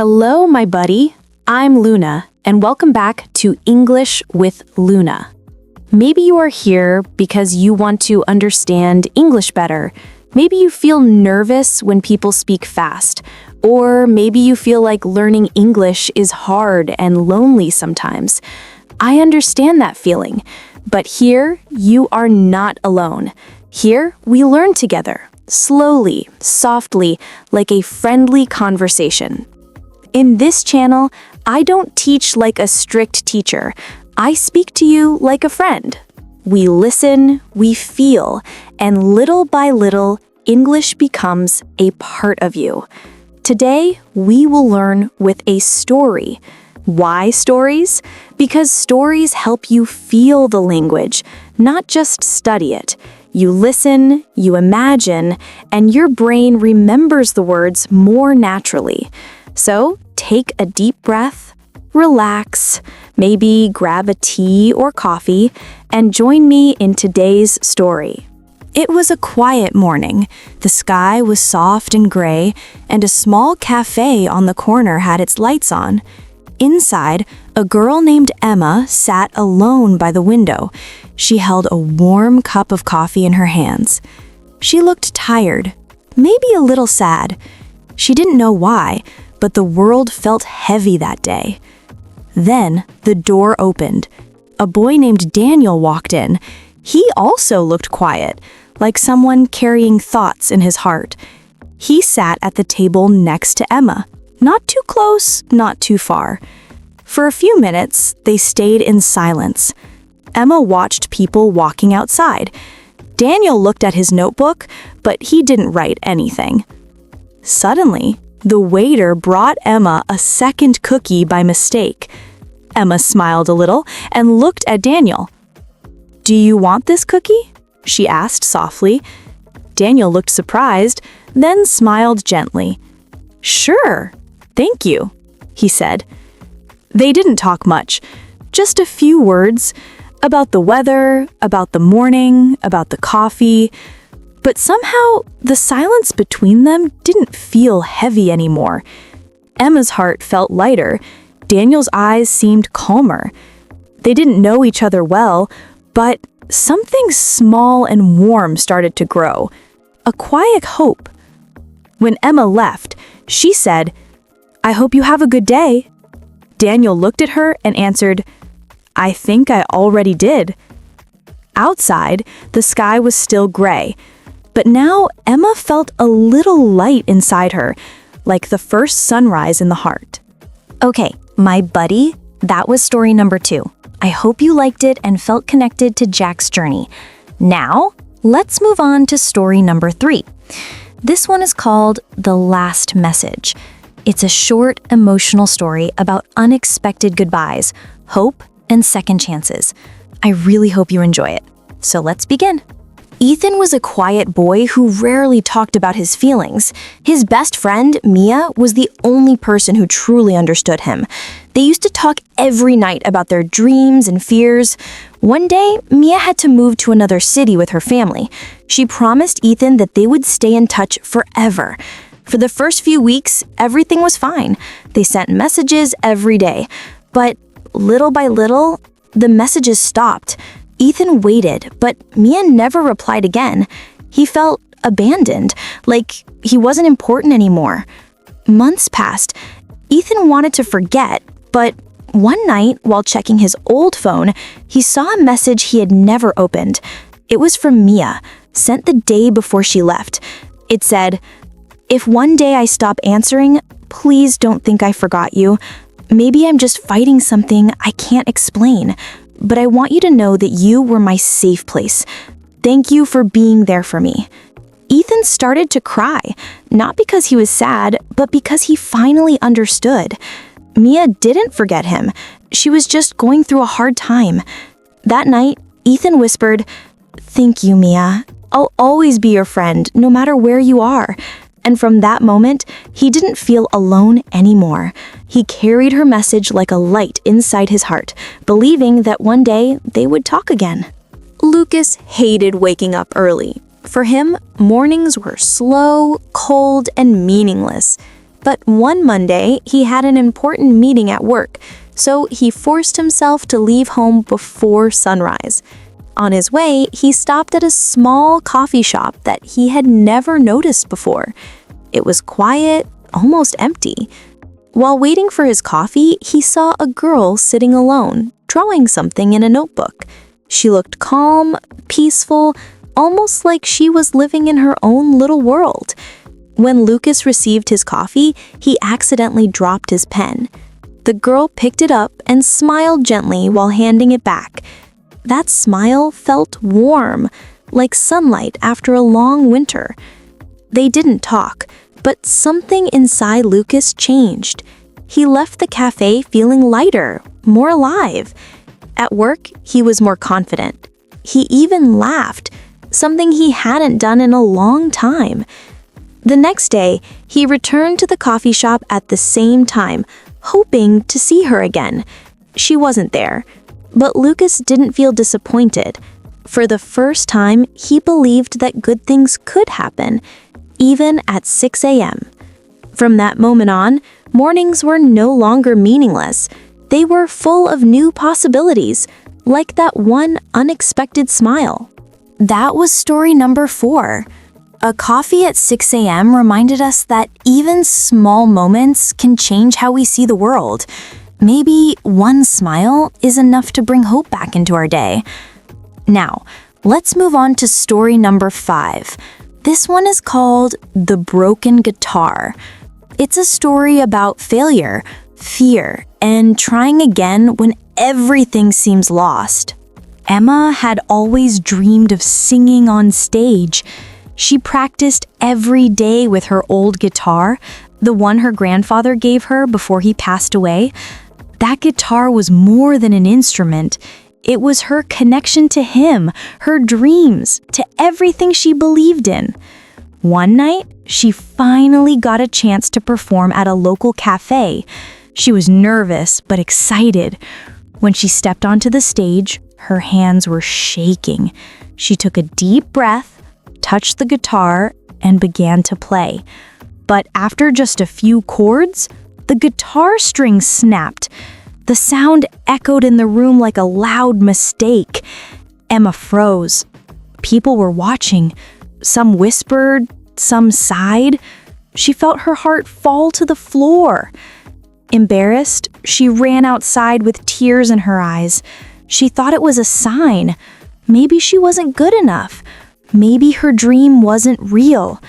Hello, my buddy. I'm Luna, and welcome back to English with Luna. Maybe you are here because you want to understand English better. Maybe you feel nervous when people speak fast, or maybe you feel like learning English is hard and lonely sometimes. I understand that feeling, but here you are not alone. Here we learn together, slowly, softly, like a friendly conversation. In this channel, I don't teach like a strict teacher. I speak to you like a friend. We listen, we feel, and little by little, English becomes a part of you. Today, we will learn with a story. Why stories? Because stories help you feel the language, not just study it. You listen, you imagine, and your brain remembers the words more naturally. So, take a deep breath, relax, maybe grab a tea or coffee, and join me in today's story. It was a quiet morning. The sky was soft and gray, and a small cafe on the corner had its lights on. Inside, a girl named Emma sat alone by the window. She held a warm cup of coffee in her hands. She looked tired, maybe a little sad. She didn't know why, but the world felt heavy that day. Then the door opened. A boy named Daniel walked in. He also looked quiet, like someone carrying thoughts in his heart. He sat at the table next to Emma, not too close, not too far. For a few minutes, they stayed in silence. Emma watched people walking outside. Daniel looked at his notebook, but he didn't write anything. Suddenly, the waiter brought Emma a second cookie by mistake. Emma smiled a little and looked at Daniel. "Do you want this cookie?" she asked softly. Daniel looked surprised, then smiled gently. "Sure, thank you," he said. They didn't talk much, just a few words about the weather, about the morning, about the coffee. But somehow, the silence between them didn't feel heavy anymore. Emma's heart felt lighter. Daniel's eyes seemed calmer. They didn't know each other well, but something small and warm started to grow. A quiet hope. When Emma left, she said, "I hope you have a good day." Daniel looked at her and answered, "I think I already did." Outside, the sky was still gray. But now Emma felt a little light inside her, like the first sunrise in the heart. Okay, my buddy, that was story number 2. I hope you liked it and felt connected to Jack's journey. Now, let's move on to story number 3. This one is called The Last Message. It's a short, emotional story about unexpected goodbyes, hope, and second chances. I really hope you enjoy it. So let's begin. Ethan was a quiet boy who rarely talked about his feelings. His best friend, Mia, was the only person who truly understood him. They used to talk every night about their dreams and fears. One day, Mia had to move to another city with her family. She promised Ethan that they would stay in touch forever. For the first few weeks, everything was fine. They sent messages every day. But little by little, the messages stopped. Ethan waited, but Mia never replied again. He felt abandoned, like he wasn't important anymore. Months passed. Ethan wanted to forget, but one night, while checking his old phone, he saw a message he had never opened. It was from Mia, sent the day before she left. It said, "If one day I stop answering, please don't think I forgot you. Maybe I'm just fighting something I can't explain. But I want you to know that you were my safe place. Thank you for being there for me." Ethan started to cry, not because he was sad, but because he finally understood. Mia didn't forget him. She was just going through a hard time. That night, Ethan whispered, "Thank you, Mia. I'll always be your friend, no matter where you are." And from that moment, he didn't feel alone anymore. He carried her message like a light inside his heart, believing that one day they would talk again. Lucas hated waking up early. For him, mornings were slow, cold, and meaningless. But one Monday, he had an important meeting at work, so he forced himself to leave home before sunrise. On his way, he stopped at a small coffee shop that he had never noticed before. It was quiet, almost empty. While waiting for his coffee, he saw a girl sitting alone, drawing something in a notebook. She looked calm, peaceful, almost like she was living in her own little world. When Lucas received his coffee, he accidentally dropped his pen. The girl picked it up and smiled gently while handing it back. That smile felt warm, like sunlight after a long winter. They didn't talk, but something inside Lucas changed. He left the cafe feeling lighter, more alive. At work, he was more confident. He even laughed, something he hadn't done in a long time. The next day, he returned to the coffee shop at the same time, hoping to see her again. She wasn't there, but Lucas didn't feel disappointed. For the first time, he believed that good things could happen, even at 6 a.m. From that moment on, mornings were no longer meaningless. They were full of new possibilities, like that one unexpected smile. That was story number 4. A coffee at 6 a.m. reminded us that even small moments can change how we see the world. Maybe one smile is enough to bring hope back into our day. Now, let's move on to story number 5. This one is called The Broken Guitar. It's a story about failure, fear, and trying again when everything seems lost. Emma had always dreamed of singing on stage. She practiced every day with her old guitar, the one her grandfather gave her before he passed away. That guitar was more than an instrument. It was her connection to him, her dreams, to everything she believed in. One night, she finally got a chance to perform at a local cafe. She was nervous but excited. When she stepped onto the stage, her hands were shaking. She took a deep breath, touched the guitar, and began to play. But after just a few chords, the guitar string snapped. The sound echoed in the room like a loud mistake. Emma froze. People were watching. Some whispered, some sighed. She felt her heart fall to the floor. Embarrassed, she ran outside with tears in her eyes. She thought it was a sign. Maybe she wasn't good enough. Maybe her dream wasn't real.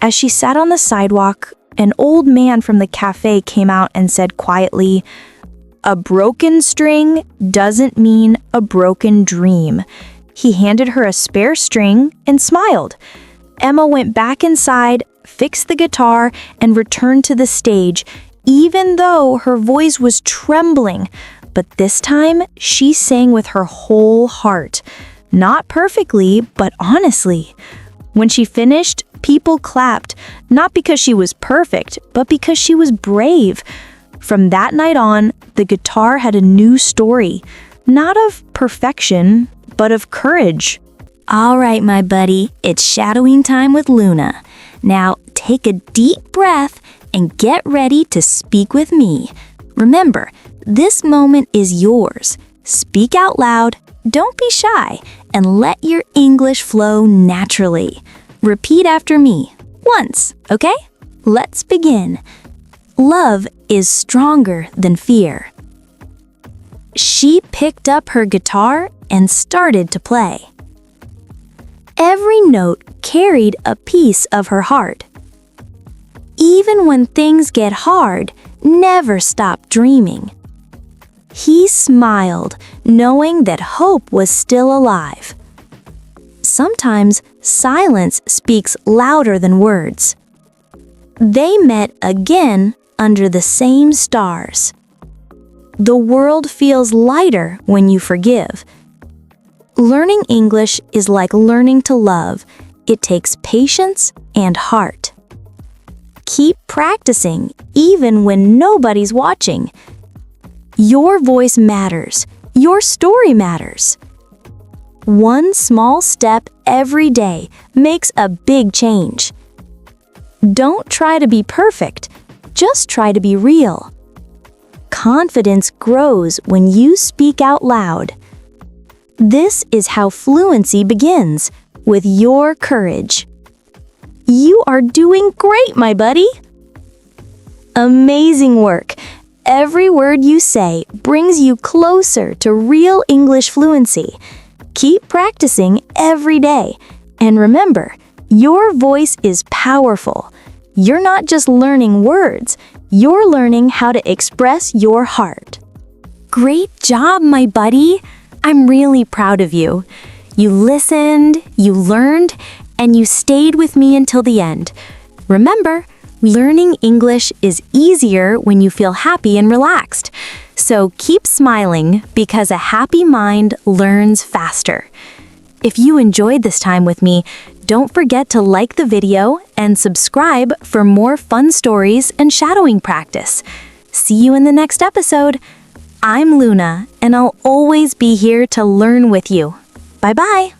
As she sat on the sidewalk, an old man from the cafe came out and said quietly, "A broken string doesn't mean a broken dream." He handed her a spare string and smiled. Emma went back inside, fixed the guitar, and returned to the stage, even though her voice was trembling. But this time, she sang with her whole heart. Not perfectly, but honestly. When she finished, people clapped, not because she was perfect, but because she was brave. From that night on, the guitar had a new story, not of perfection, but of courage. All right, my buddy, it's shadowing time with Luna. Now, take a deep breath and get ready to speak with me. Remember, this moment is yours. Speak out loud, don't be shy, and let your English flow naturally. Repeat after me, once, okay? Let's begin. Love is stronger than fear. She picked up her guitar and started to play. Every note carried a piece of her heart. Even when things get hard, never stop dreaming. He smiled, knowing that hope was still alive. Sometimes silence speaks louder than words. They met again under the same stars. The world feels lighter when you forgive. Learning English is like learning to love. It takes patience and heart. Keep practicing even when nobody's watching. Your voice matters. Your story matters. One small step every day makes a big change. Don't try to be perfect. just try to be real. Confidence grows when you speak out loud. This is how fluency begins, with your courage. You are doing great, my buddy! Amazing work! Every word you say brings you closer to real English fluency. Keep practicing every day. And remember, your voice is powerful. You're not just learning words, you're learning how to express your heart. Great job, my buddy! I'm really proud of you. You listened, you learned, and you stayed with me until the end. Remember, learning English is easier when you feel happy and relaxed. So keep smiling because a happy mind learns faster. If you enjoyed this time with me, don't forget to like the video and subscribe for more fun stories and shadowing practice. See you in the next episode. I'm Luna, and I'll always be here to learn with you. Bye-bye.